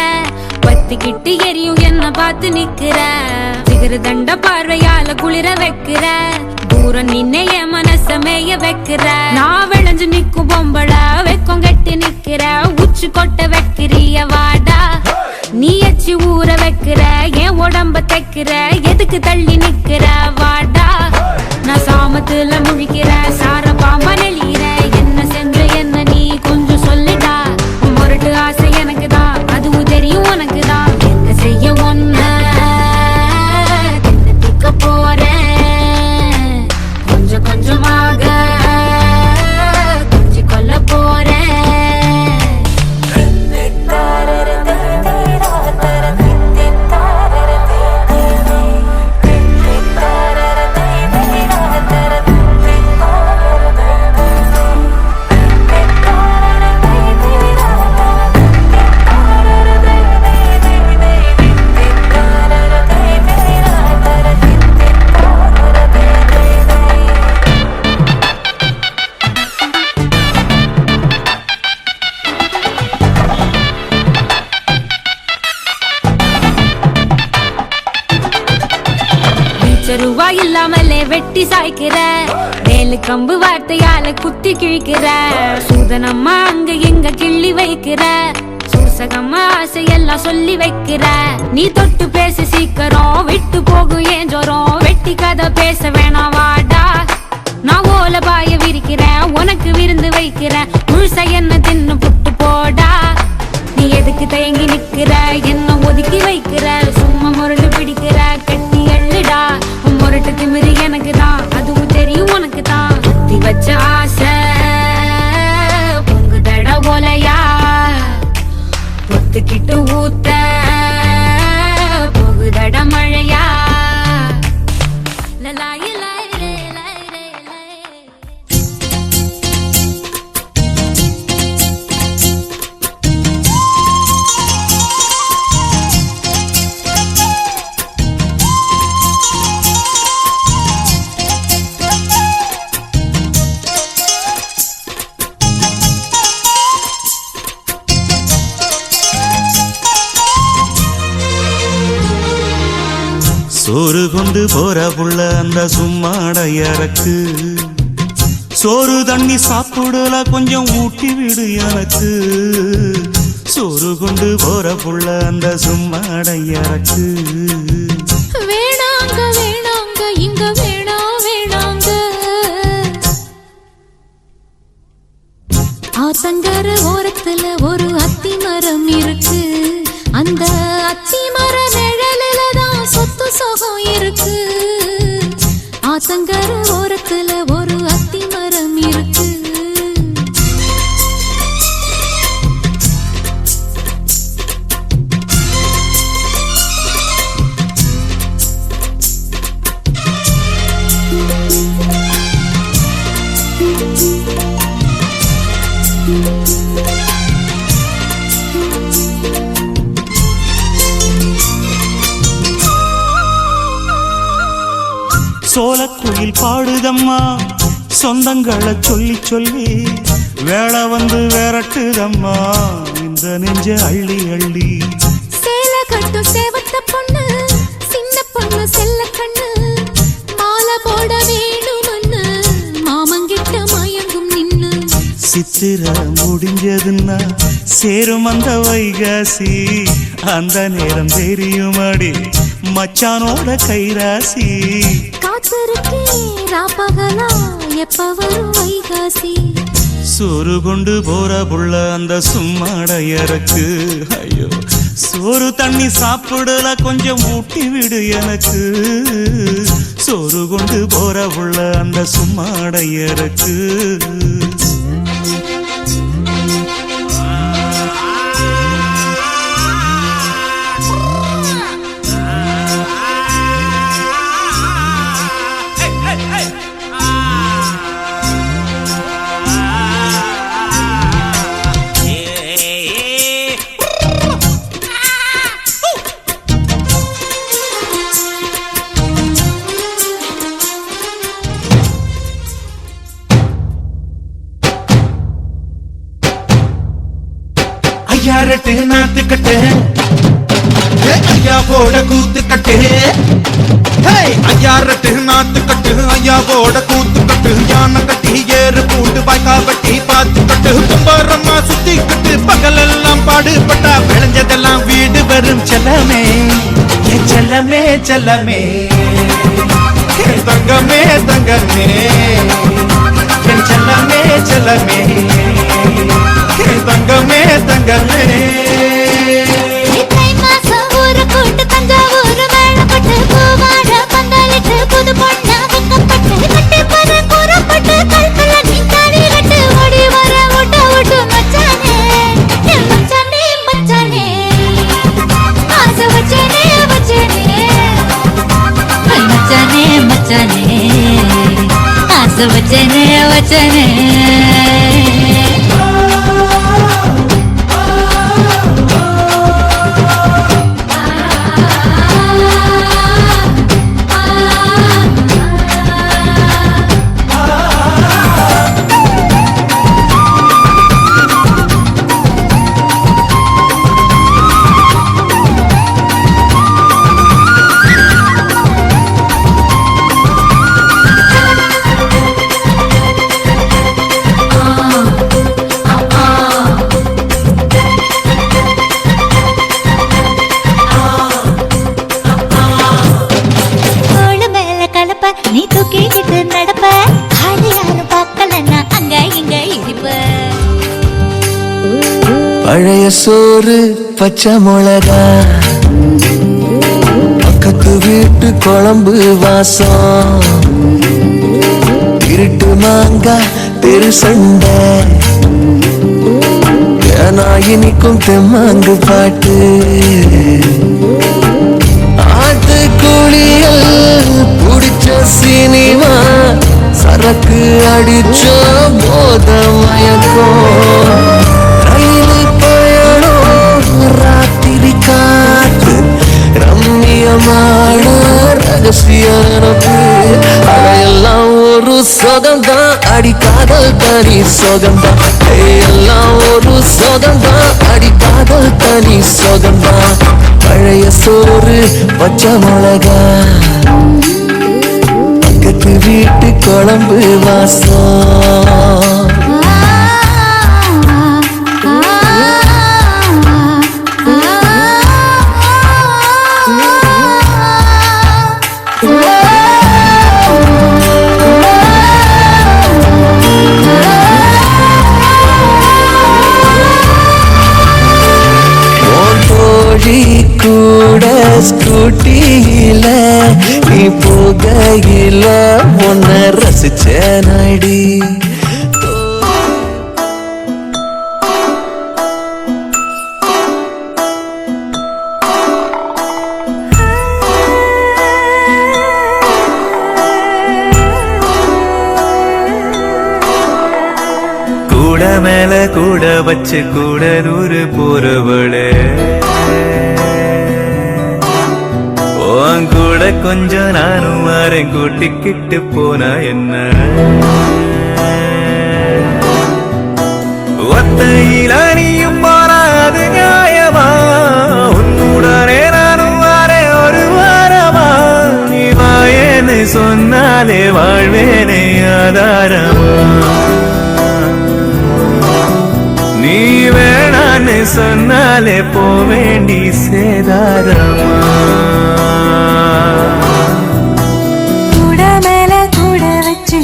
பத்திக்கிட்டு எரியும் என்ன பார்த்து நிக்கிற சிகர தண்ட பார்வையால குளிர வைக்கிற தூரம் நின்னே என் மனச மேய வைக்கிற நான் விளைஞ்சு நிக்கும் பொம்பள வெக்கம் கட்டி நிக்கிற உச்சி கொட்ட வைக்கிறிய வாடா நீ எச்சி ஊற வைக்கிற என் உடம்ப தைக்கிற எதுக்கு தள்ளி நிக்கிற வாடா நான் சாமத்துல முழிக்கிற சார பாம்பா நெளிகிற என்ன செஞ்ச என்ன நீ கொஞ்சம் சொல்லிடா முரட்டு ஆசை எனக்கு தான் அதுவும் தெரியும் உனக்கு தான் என்ன செய்ய ஒன்ன திக்க போறேன் கொஞ்சம் கொஞ்சமாக கொஞ்சி கொல்ல போறேன் ரூபா இல்லாமலே வெட்டி சாய்க்கிற வேலு கம்பு வார்த்தையால குத்தி கிழிக்கிற சூதனம்மா அங்க எங்க கிள்ளி வைக்கிற சூசகம்மா ஆசையெல்லாம் சொல்லி வைக்கிற நீ தொட்டு பேசி சீக்கிரம் விட்டு போகும் ஏன் ஜோரம் வெட்டி கதை பேச வேணாம் வாடா நான் ஓல பாய விரிக்கிறேன் உனக்கு விருந்து வைக்கிறேன் முழுசா என்ன தின்னு புட்டு போடா நீ எதுக்கு தயங்கி நிக்கிற என்ன ஒதுக்கி வைக்கிற சும்மா முரண்டு பிடிக்கிற கட்டி எள்ளுடா முரட்டு திமிரு எனக்கு தான் அதுவும் தெரியும் உனக்கு தான் குத்தி வச்ச ஆசை பொங்கு தட போலையா பொத்துக்கிட்டு ஊத்த போகுதட மழையா லலாயி லாய் ரே லாய் ரே லாய். சோறு கொண்டு போற புள்ள அந்த சும்மாடையறக்கு சோறு தண்ணி சாப்பிடல கொஞ்சம் ஊட்டி விடு எனக்கு சோறு கொண்டு போற புள்ள அந்த சும்மாடையறக்கு வேணாங்க வேணாங்க இங்க வேணாங்க ஆத்தங்கர ஓரத்துல ஒரு அத்தி மரம் இருக்கு அந்த அத்தி மர நிழலில தான் சொத்து சுகம் இருக்கு ஆத்தங்கர ஓரத்துல ஒரு அத்தி மரம் இருக்கு சோலக்குயில் பாடுதம்மா சொந்தங்களை சொல்லி சொல்லி வேளை வந்து விரட்டுதம்மா இந்த நெஞ்ச அள்ளி அள்ளி சேல கட்டும் சேவத்த பொண்ணு சின்ன பொண்ணு செல்ல கண்ணு மாலை போட வேணுமண்ணு மாமங்கிட்ட மயங்கும் நின்னு சித்திர முடிஞ்சதுன்னா சேரும் அந்த வைகாசி அந்த நேரம் தெரியுமாடி மச்சானோட கைராசி காத்திருக்கே ராப்பகலா எப்ப வரும் வைகாசி சோறு கொண்டு போற புள்ள அந்த சும்மாடையறக்கு ஐயோ சோறு தண்ணி சாப்பிடல கொஞ்சம் ஊட்டி விடு எனக்கு சோறு கொண்டு போற புள்ள அந்த சும்மாடையறக்கு ஐயாரட்டு நாத்து கட்டு ஐயா போட கூத்து கட்டு ஐயாரட்டு நாத்து கட்டு ஐயா போட கூத்து கட்டு யானை கட்டி ஏறு பூண்டு வாய்க்கா வட்டி பார்த்து கட்டு கும்பரம்மா சுத்தி கட்டு பகலெல்லாம் பாடுபட்டா விளைஞ்சதெல்லாம் வீடு வரும் செல்லமே செல்லமே செல்லமே தங்கமே தங்கமே செல்லமே செல்லமே தங்கமே தங்கமே இத்தை மாசம் ஊரு கூட்டு தஞ்சாவூர் மேளப்பட்டு பூவாட பந்தலிட்டு புது பொண்ணா வெக்கப்பட்டு கட்டி பற கூறப்பட்டு கல்பல நீ தாடி கட்டு ஓடி வர ஓட்டு மச்சானே மச்சானே மச்சானே ஆசை வச்சனே மச்சானே மச்சானே ஆசை வச்சனே பழைய சோறு பச்சை மிளகா பக்கத்து வீட்டு குழம்பு வாசம் இருட்டு மாங்கா தெரு சண்டை ஏனா இனிக்கும் தெம்மாங்கு பாட்டு ஆட்டு குளியல் புடிச்ச சினிமா சரக்கு அடிச்ச போத மயக்கம் ரயில் பயணம் ராத்திரி காத்து ரம்மியமான ரகசியம் அதையெல்லாம் ஒரு சொகம்தான் அடிக்காதல் தனி சொகம்தான் எல்லாம் ஒரு சொகம்தான் அடிக்காதல் தனி சொகம்தான் பழைய சோறு பச்சை மிளகா பக்கத்து வீட்டு குழம்பு வாசம் கூட ஸ்கூட்டியில நீ போகையில உன்னை ரசிச்ச நடி கூட மேல கூட வச்சு கூட நூறு போறவளே கூட கொஞ்சம் நானும் வரேன் கூட்டிக்கிட்டு போனா என்ன ஒத்தையில நீயும் போனாது நியாயமா உன்னுடனே நானும் வரேன் ஒரு வாரமா நீ வாயேன்னு சொன்னாலே வாழ்வேனே ஆதாரமா நீ வேணான்னு சொன்னாலே போவேண்டி சேதாரமா கூட மேல கூட வச்சு